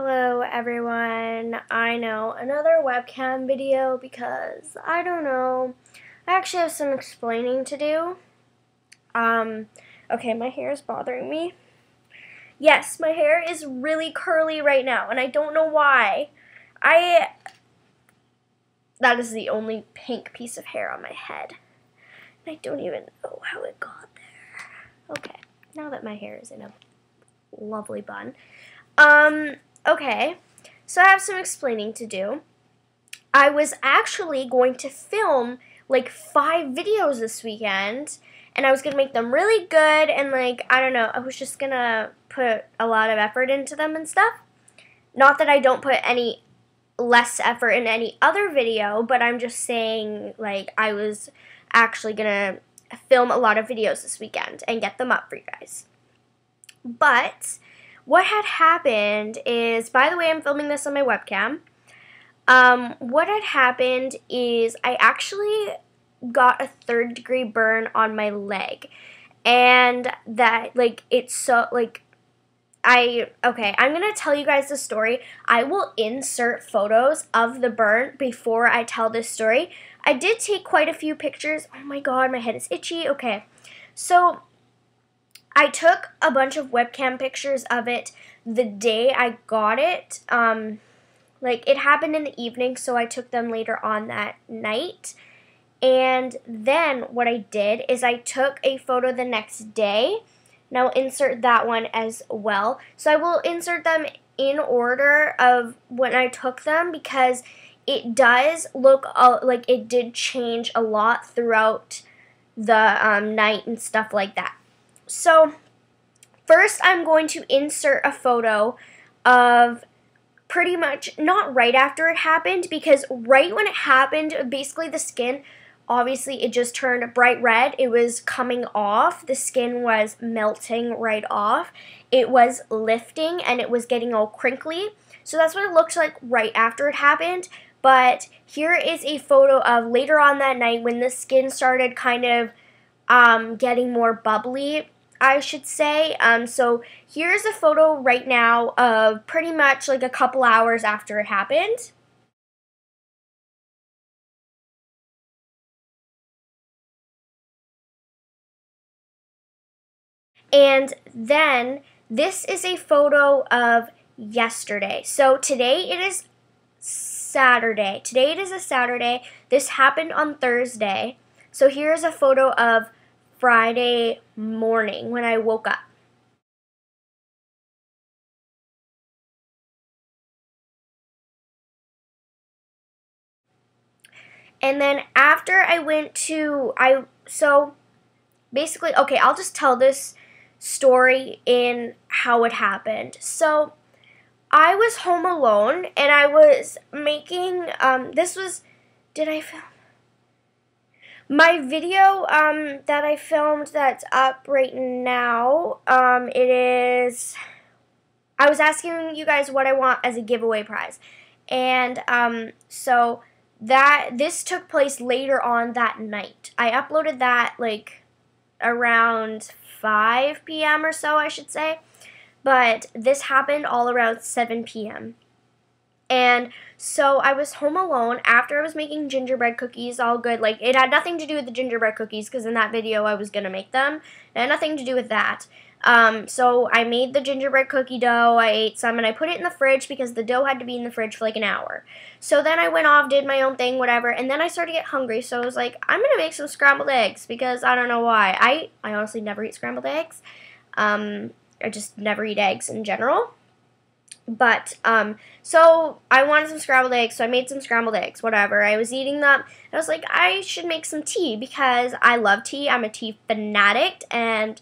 Hello everyone. I know, another webcam video because I don't know. I actually have some explaining to do. Okay, my hair is bothering me. Yes, my hair is really curly right now and I don't know why. That is the only pink piece of hair on my head. And I don't even know how it got there. Okay, now that my hair is in a lovely bun. Okay, so I have some explaining to do. I was actually going to film like 5 videos this weekend, and I was going to make them really good, and like, I don't know, I was just going to put a lot of effort into them and stuff. Not that I don't put any less effort in any other video, but I'm just saying, like, I was actually going to film a lot of videos this weekend and get them up for you guys. But what had happened is, by the way, I'm filming this on my webcam. What had happened is I actually got a 3rd-degree burn on my leg. And that, like, it's so, like, okay, I'm going to tell you guys the story. I will insert photos of the burn before I tell this story. I did take quite a few pictures. Oh my god, my head is itchy. Okay, so I took a bunch of webcam pictures of it the day I got it. Like, it happened in the evening, so I took them later on that night. And then what I did is I took a photo the next day. Now I'll insert that one as well. So I will insert them in order of when I took them because it does look like it did change a lot throughout the night and stuff like that. So first I'm going to insert a photo of pretty much not right after it happened, because right when it happened, basically the skin, obviously it just turned bright red. It was coming off. The skin was melting right off. It was lifting and it was getting all crinkly. So that's what it looked like right after it happened. But here is a photo of later on that night when the skin started kind of getting more bubbly, I should say. So here's a photo right now of pretty much like a couple hours after it happened. And then this is a photo of yesterday. So today it is Saturday. Today it is a Saturday. This happened on Thursday. So here's a photo of Friday morning when I woke up. And then after I went to, so basically, okay, I'll just tell this story in how it happened. So I was home alone and I was making, did I film? My video that I filmed that's up right now, I was asking you guys what I want as a giveaway prize. And so this took place later on that night. I uploaded that like around 5 p.m. or so, I should say. But this happened all around 7 p.m. And so I was home alone after I was making gingerbread cookies, all good. Like, it had nothing to do with the gingerbread cookies because in that video I was going to make them. It had nothing to do with that. So I made the gingerbread cookie dough, I ate some, and I put it in the fridge because the dough had to be in the fridge for like an hour. So then I went off, did my own thing, whatever, and then I started to get hungry, so I was like, I'm going to make some scrambled eggs because I don't know why. I honestly never eat scrambled eggs. I just never eat eggs in general. But, so I wanted some scrambled eggs, so I made some scrambled eggs, whatever. I was eating them, and I was like, I should make some tea because I love tea. I'm a tea fanatic, and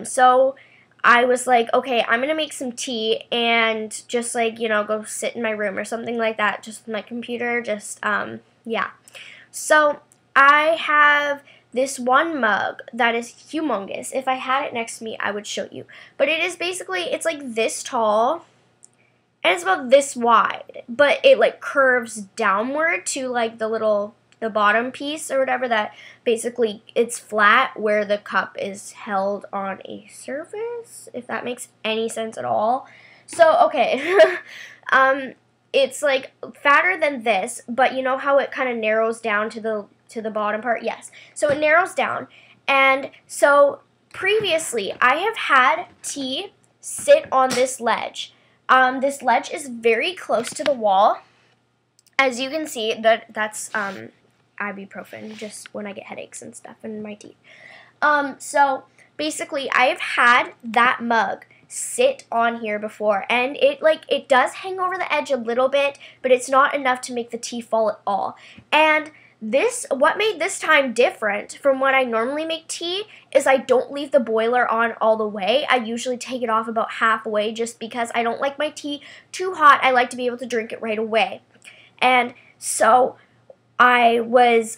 so I was like, okay, I'm going to make some tea and just like, you know, go sit in my room or something like that, just with my computer, just, yeah. So I have this one mug that is humongous. If I had it next to me, I would show you. But it is basically, it's like this tall, and it's about this wide, but it like curves downward to like the bottom piece or whatever, that basically it's flat where the cup is held on a surface, if that makes any sense at all. So, okay. It's like fatter than this, but you know how it kind of narrows down to the bottom part? Yes. So it narrows down. And so previously, I have had T sit on this ledge. This ledge is very close to the wall. As you can see, that's ibuprofen, just when I get headaches and stuff in my teeth. So basically, I have had that mug sit on here before, and it does hang over the edge a little bit, but it's not enough to make the tea fall at all. And what made this time different from when I normally make tea is I don't leave the boiler on all the way. I usually take it off about halfway just because I don't like my tea too hot. I like to be able to drink it right away. And so I was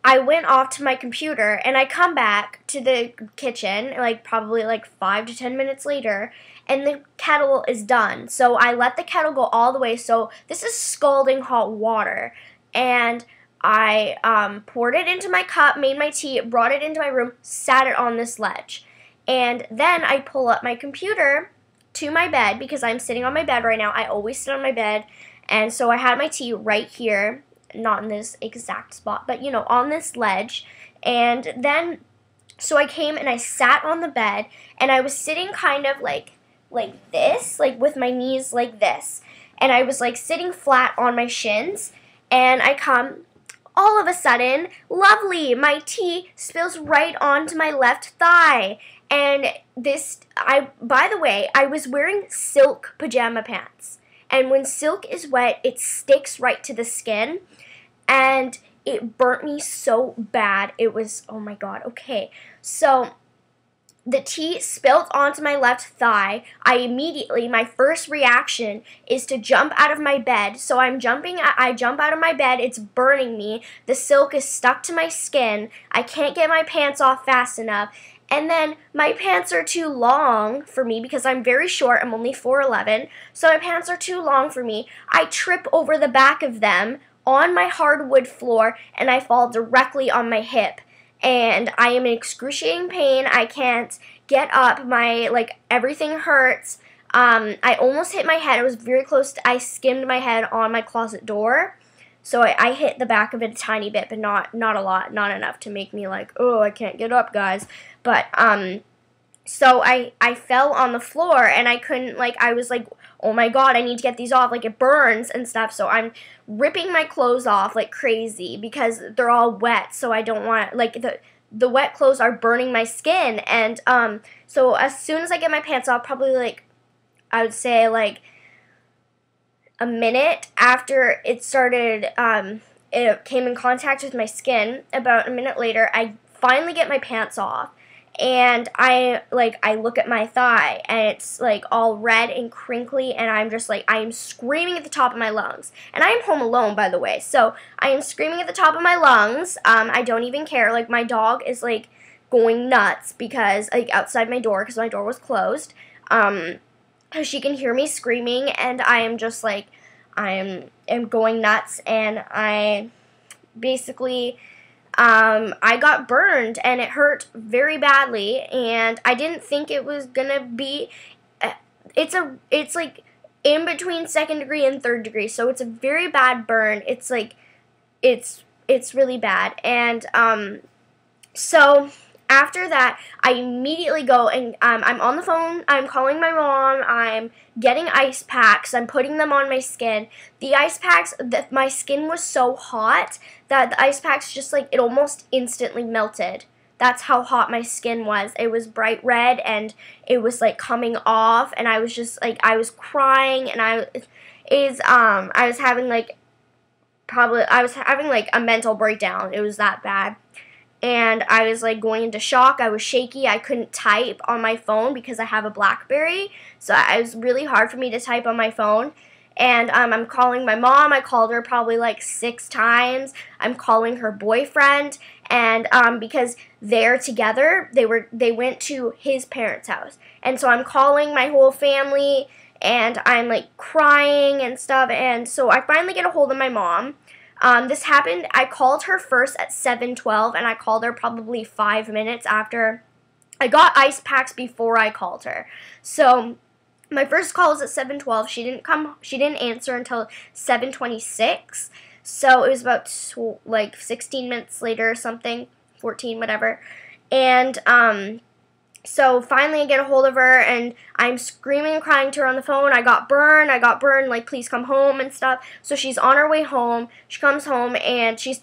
I went off to my computer, and I come back to the kitchen, probably 5 to 10 minutes later, and the kettle is done. So I let the kettle go all the way. So this is scalding hot water. And I poured it into my cup, made my tea, brought it into my room, sat it on this ledge. And then I pull up my computer to my bed, because I'm sitting on my bed right now. I always sit on my bed. And so I had my tea right here. Not in this exact spot, but, on this ledge. And then, so I came and I sat on the bed, and I was sitting kind of like this, with my knees like this. And I was, sitting flat on my shins, and I come, all of a sudden, lovely, my tea spills right onto my left thigh. And by the way, I was wearing silk pajama pants. And when silk is wet, it sticks right to the skin. And it burnt me so bad. It was, oh my god, okay. So the tea spilled onto my left thigh. My first reaction is to jump out of my bed. So I jump out of my bed. It's burning me. The silk is stuck to my skin. I can't get my pants off fast enough. And then my pants are too long for me because I'm very short. I'm only 4'11". So my pants are too long for me. I trip over the back of them on my hardwood floor, and I fall directly on my hip. And I am in excruciating pain. I can't get up. Everything hurts. I almost hit my head. I was very close. I skimmed my head on my closet door. So I hit the back of it a tiny bit, but not a lot, not enough to make me oh, I can't get up, guys. But, so I fell on the floor, and I couldn't, I was oh my god, I need to get these off, it burns and stuff. So I'm ripping my clothes off like crazy because they're all wet, so I don't want, the wet clothes are burning my skin. And, so as soon as I get my pants off, probably, I would say, a minute after it started, it came in contact with my skin, about a minute later, I finally get my pants off, and I look at my thigh, and it's, all red and crinkly, and I'm just, I am screaming at the top of my lungs. And I am home alone, by the way, so I am screaming at the top of my lungs. I don't even care. My dog is, going nuts because, outside my door, because my door was closed. She can hear me screaming, and I am just, I am going nuts, and I basically, I got burned, and it hurt very badly, and I didn't think it was gonna be, it's in between 2nd degree and 3rd degree, so it's a very bad burn. It's, it's really bad, and, so after that, I immediately go and I'm on the phone, I'm calling my mom, I'm getting ice packs, I'm putting them on my skin. The ice packs, my skin was so hot that the ice packs just it almost instantly melted. That's how hot my skin was. It was bright red, and it was coming off, and I was just I was crying, and I was having a mental breakdown. It was that bad. And I was going into shock. I was shaky. I couldn't type on my phone because I have a BlackBerry. So it was really hard for me to type on my phone. And I'm calling my mom. I called her probably 6 times. I'm calling her boyfriend. And because they're together, they went to his parents' house. And so I'm calling my whole family, and I'm crying and stuff. And so I finally get a hold of my mom. This happened, I called her first at 7:12, and I called her probably 5 minutes after. I got ice packs before I called her. So My first call was at 7:12. She didn't answer until 7:26. So it was about like 16 minutes later or something, 14, whatever. And so finally I get a hold of her, and I'm screaming and crying to her on the phone. I got burned, like, please come home and stuff. So she's on her way home. She comes home, and she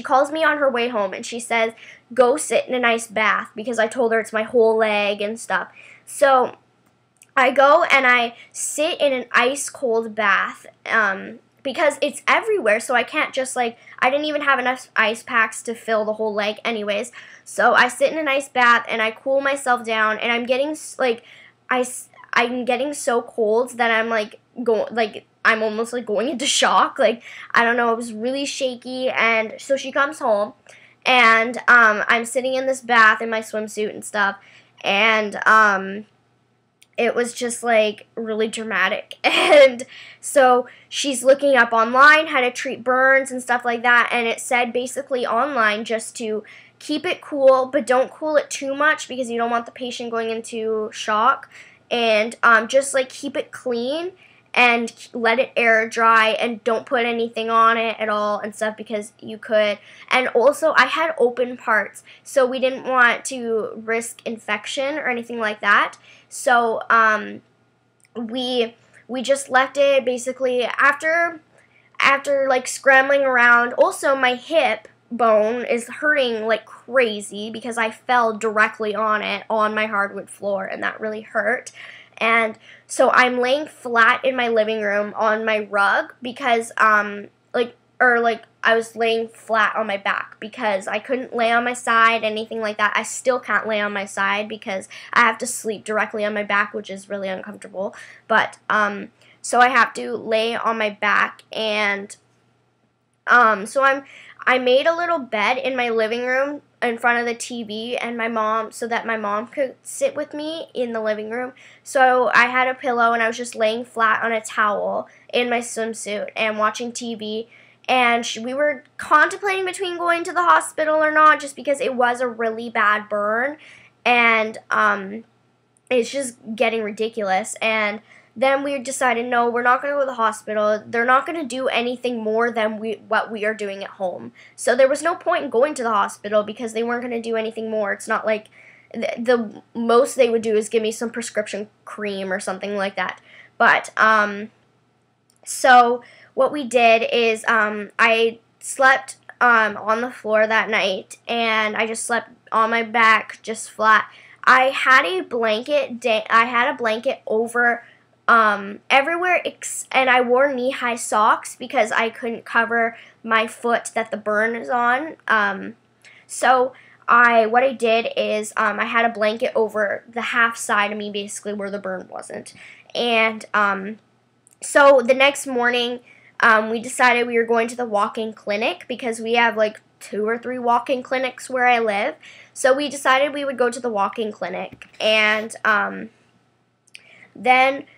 calls me on her way home, and she says, go sit in a nice bath, because I told her it's my whole leg and stuff. So I go and I sit in an ice cold bath, because it's everywhere, so I can't just, like, I didn't even have enough ice packs to fill the whole leg anyways. So I sit in an ice bath and I cool myself down, and I'm getting, like, I'm getting so cold that I'm, like, I'm almost, like, going into shock. Like, I don't know, it was really shaky. And so she comes home, and I'm sitting in this bath in my swimsuit and stuff, and it was just, like, really dramatic. And so she's looking up online how to treat burns and stuff like that, and it said basically online just to keep it cool, but don't cool it too much, because you don't want the patient going into shock, and just, like, keep it clean and let it air dry, and don't put anything on it at all and stuff, because you could. And also, I had open parts, so we didn't want to risk infection or anything like that. So we just left it basically after like scrambling around. Also, my hip bone is hurting like crazy because I fell directly on it on my hardwood floor, and that really hurt. And so I'm laying flat in my living room on my rug, because I was laying flat on my back because I couldn't lay on my side, anything like that. I still can't lay on my side because I have to sleep directly on my back, which is really uncomfortable. But so I have to lay on my back, and so I made a little bed in my living room in front of the TV, and so that my mom could sit with me in the living room. So I had a pillow, and I was just laying flat on a towel in my swimsuit and watching TV. And we were contemplating between going to the hospital or not, just because it was a really bad burn, and it's just getting ridiculous. And then we decided, no, we're not going to go to the hospital. They're not going to do anything more than what we are doing at home. So there was no point in going to the hospital, because they weren't going to do anything more. It's not like the most they would do is give me some prescription cream or something like that. But so what we did is I slept on the floor that night, and I just slept on my back, just flat. I had a blanket over everywhere, and I wore knee-high socks because I couldn't cover my foot that the burn is on. So what I did is I had a blanket over the half side of me, basically, where the burn wasn't. And so the next morning, we decided we were going to the walk-in clinic, because we have like 2 or 3 walk-in clinics where I live. So we decided we would go to the walk-in clinic, and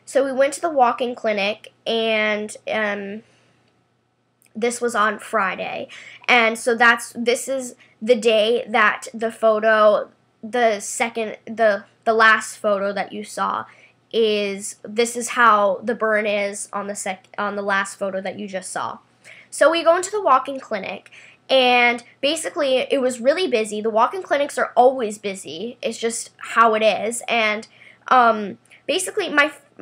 so we went to the walk-in clinic, and this was on Friday. And so this is the day that the photo, the last photo that you saw, this is how the burn is on the last photo that you just saw. So we go into the walk-in clinic, and basically it was really busy. The walk-in clinics are always busy. It's just how it is. And basically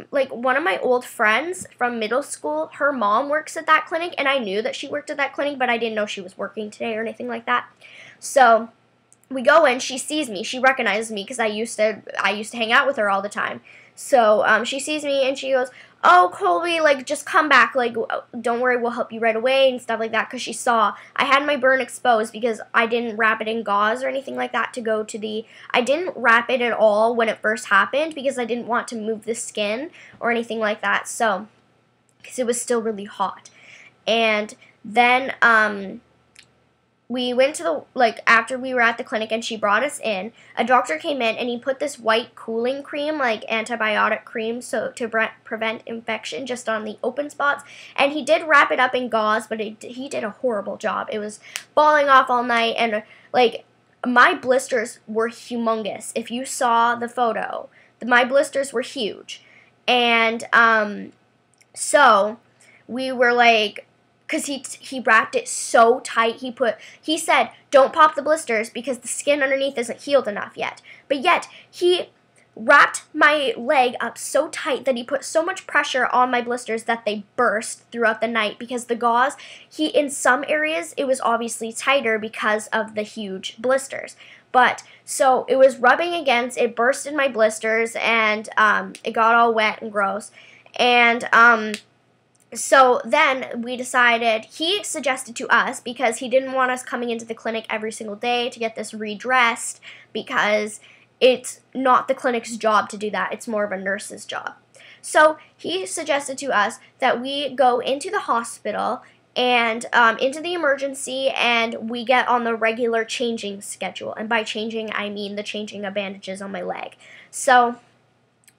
one of my old friends from middle school, her mom works at that clinic, and I knew that she worked at that clinic, but I didn't know she was working today or anything like that. So we go in, she sees me, she recognizes me, because I used to hang out with her all the time. So she sees me, and she goes, "Oh, Colby, like, just come back, like, don't worry, we'll help you right away," and stuff like that, because she saw I had my burn exposed, because I didn't wrap it in gauze or anything like that I didn't wrap it at all when it first happened, because I didn't want to move the skin or anything like that, so, because it was still really hot. And then we went to after we were at the clinic and she brought us in, a doctor came in, and he put this white cooling cream, like antibiotic cream, so to prevent infection, just on the open spots. And he did wrap it up in gauze, but he did a horrible job. It was falling off all night, and like, my blisters were humongous. If you saw the photo, my blisters were huge. And so we were like, because he wrapped it so tight, he said, don't pop the blisters because the skin underneath isn't healed enough yet. But yet, he wrapped my leg up so tight that he put so much pressure on my blisters that they burst throughout the night, because the gauze, in some areas, it was obviously tighter because of the huge blisters. But, so, it was rubbing against, it burst in my blisters, and it got all wet and gross. And, so then we decided, he suggested to us, because he didn't want us coming into the clinic every single day to get this redressed, because it's not the clinic's job to do that. It's more of a nurse's job. So he suggested to us that we go into the hospital and into the emergency, and we get on the regular changing schedule. And by changing, I mean the changing of bandages on my leg. So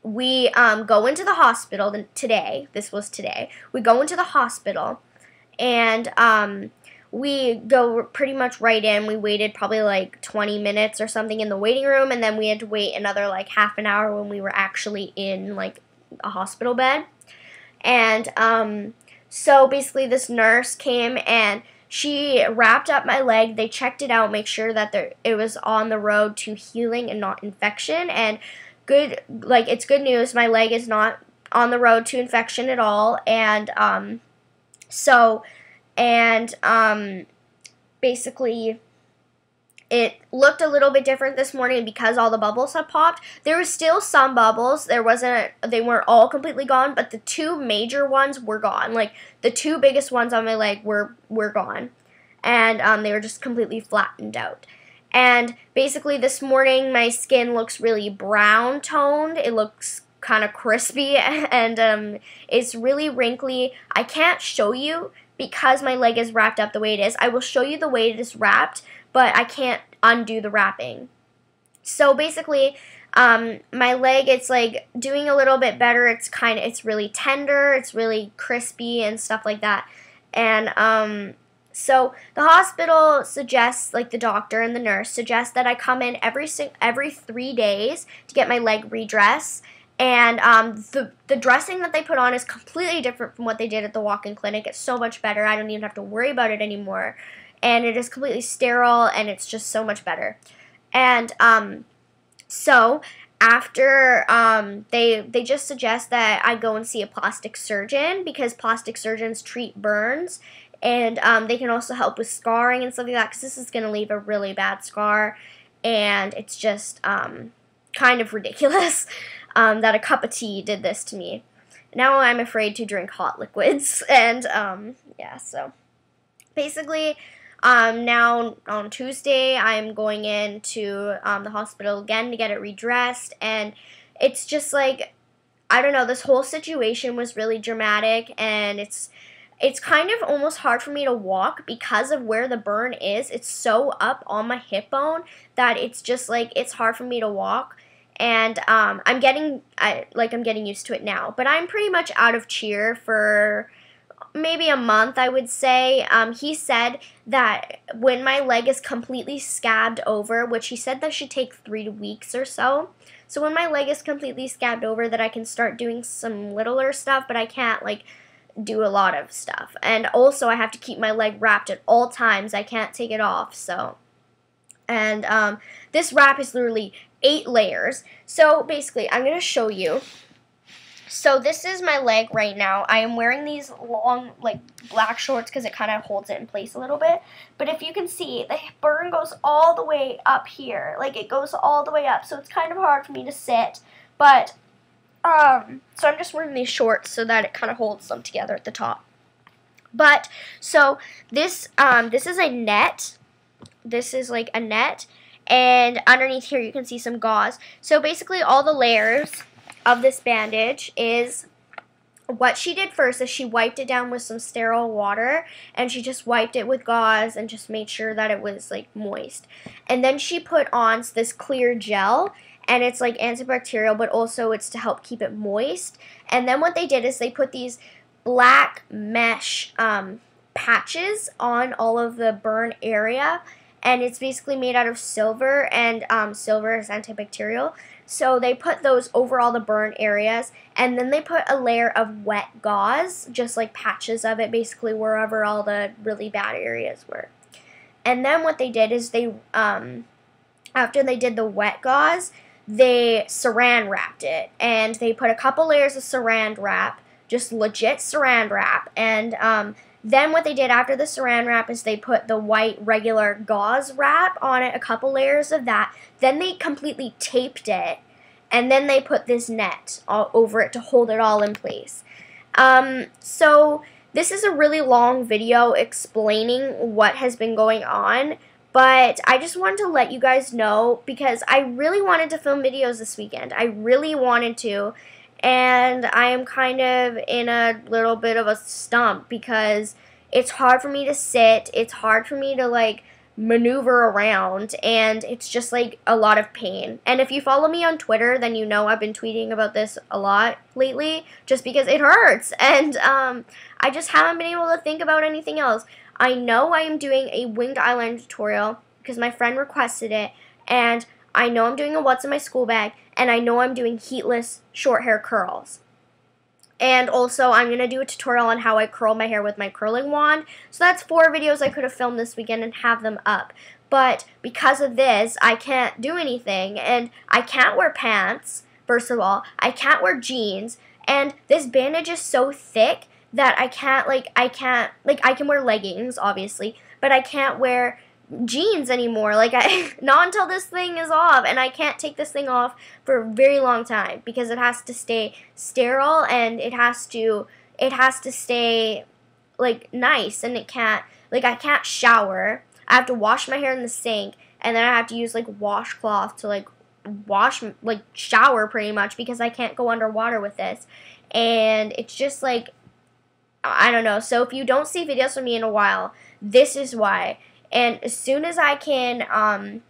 we go into the hospital today. This was today. We go into the hospital, and we go pretty much right in. We waited probably like 20 minutes or something in the waiting room, and then we had to wait another like half an hour when we were actually in like a hospital bed. And so basically this nurse came and she wrapped up my leg. They checked it out, make sure that it was on the road to healing and not infection. And it's good news. My leg is not on the road to infection at all. And basically it looked a little bit different this morning because all the bubbles had popped. There was still some bubbles. They weren't all completely gone, but the two major ones were gone. Like the two biggest ones on my leg were gone. And they were just completely flattened out. And basically this morning my skin looks really brown toned. It looks kind of crispy, and it's really wrinkly. I can't show you because my leg is wrapped up the way it is. I will show you the way it is wrapped, but I can't undo the wrapping. So basically, my leg, it's like doing a little bit better. It's really tender, it's really crispy and stuff like that. And so the hospital suggests, like the doctor and the nurse suggest that I come in every 3 days to get my leg redressed. And the dressing that they put on is completely different from what they did at the walk-in clinic. It's so much better. I don't even have to worry about it anymore. And it is completely sterile, and it's just so much better. And so after they just suggest that I go and see a plastic surgeon, because plastic surgeons treat burns, and they can also help with scarring and stuff like that, because this is going to leave a really bad scar, and it's just kind of ridiculous that a cup of tea did this to me. Now I'm afraid to drink hot liquids, and yeah, so basically now on Tuesday I'm going into the hospital again to get it redressed, and it's just like, I don't know, this whole situation was really dramatic, and it's kind of almost hard for me to walk because of where the burn is. It's so up on my hip bone that it's just like, it's hard for me to walk. And I'm getting used to it now. But I'm pretty much out of cheer for maybe a month, I would say. He said that when my leg is completely scabbed over, which he said that should take 3 weeks or so. So when my leg is completely scabbed over, that I can start doing some littler stuff, but I can't like do a lot of stuff. And also I have to keep my leg wrapped at all times. I can't take it off. So, and this wrap is literally 8 layers. So basically, I'm going to show you. So this is my leg right now. I am wearing these long, like, black shorts because it kind of holds it in place a little bit. But if you can see, the burn goes all the way up here. Like, it goes all the way up. So it's kind of hard for me to sit. But, so I'm just wearing these shorts so that it kind of holds them together at the top. But, so this is a net. This is like a net. And underneath here you can see some gauze. So basically all the layers of this bandage is, what she did first is she wiped it down with some sterile water, and she just wiped it with gauze and just made sure that it was like moist. And then she put on this clear gel, and it's like antibacterial, but also it's to help keep it moist. And then what they did is they put these black mesh patches on all of the burn area. And it's basically made out of silver, and silver is antibacterial. So they put those over all the burn areas, and then they put a layer of wet gauze, just like patches of it, basically wherever all the really bad areas were. And then what they did is they, after they did the wet gauze, they saran wrapped it, and they put a couple layers of saran wrap, just legit saran wrap, and then what they did after the saran wrap is they put the white regular gauze wrap on it, a couple layers of that, then they completely taped it, and then they put this net all over it to hold it all in place. So this is a really long video explaining what has been going on, but I just wanted to let you guys know because I really wanted to film videos this weekend. I really wanted to, and I am kind of in a little bit of a stump because it's hard for me to sit, it's hard for me to like maneuver around, and it's just like a lot of pain. And if you follow me on Twitter, then you know I've been tweeting about this a lot lately just because it hurts, and I just haven't been able to think about anything else. I know I am doing a winged eyeliner tutorial because my friend requested it, and I know I'm doing a what's in my school bag, and I know I'm doing heatless short hair curls. And also, I'm going to do a tutorial on how I curl my hair with my curling wand. So that's 4 videos I could have filmed this weekend and have them up. But because of this, I can't do anything, and I can't wear pants, first of all. I can't wear jeans, and this bandage is so thick that I can wear leggings, obviously, but I can't wear jeans anymore, not until this thing is off, and I can't take this thing off for a very long time because it has to stay sterile, and it has to stay like nice, and I can't shower. I have to wash my hair in the sink, and then I have to use like washcloth to shower pretty much because I can't go underwater with this, and it's just like, I don't know. So if you don't see videos from me in a while, this is why. And as soon as I can,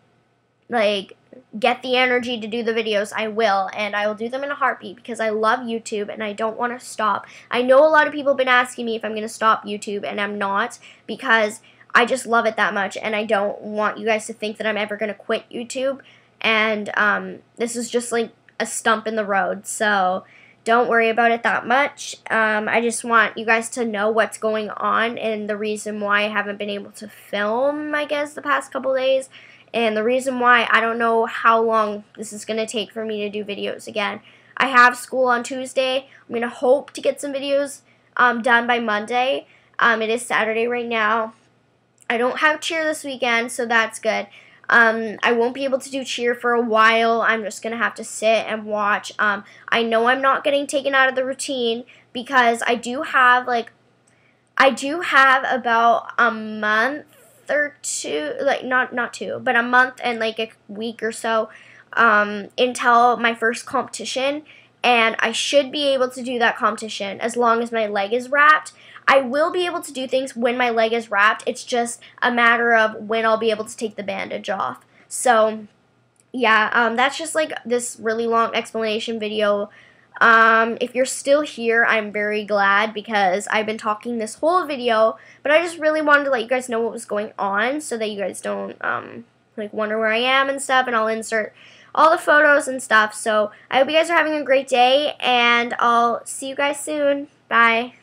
get the energy to do the videos, I will. And I will do them in a heartbeat because I love YouTube and I don't want to stop. I know a lot of people have been asking me if I'm going to stop YouTube, and I'm not because I just love it that much. And I don't want you guys to think that I'm ever going to quit YouTube. And this is just like a stump in the road. So don't worry about it that much. I just want you guys to know what's going on and the reason why I haven't been able to film, I guess, the past couple days. And the reason why I don't know how long this is going to take for me to do videos again. I have school on Tuesday. I'm going to hope to get some videos done by Monday. It is Saturday right now. I don't have cheer this weekend, so that's good. I won't be able to do cheer for a while. I'm just going to have to sit and watch. I know I'm not getting taken out of the routine because I do have about a month or two, not two, but a month and like a week or so until my first competition, and I should be able to do that competition as long as my leg is wrapped. I will be able to do things when my leg is wrapped. It's just a matter of when I'll be able to take the bandage off. So, yeah, that's just like this really long explanation video. If you're still here, I'm very glad because I've been talking this whole video, but I just really wanted to let you guys know what was going on so that you guys don't, wonder where I am and stuff, and I'll insert all the photos and stuff. So, I hope you guys are having a great day, and I'll see you guys soon. Bye.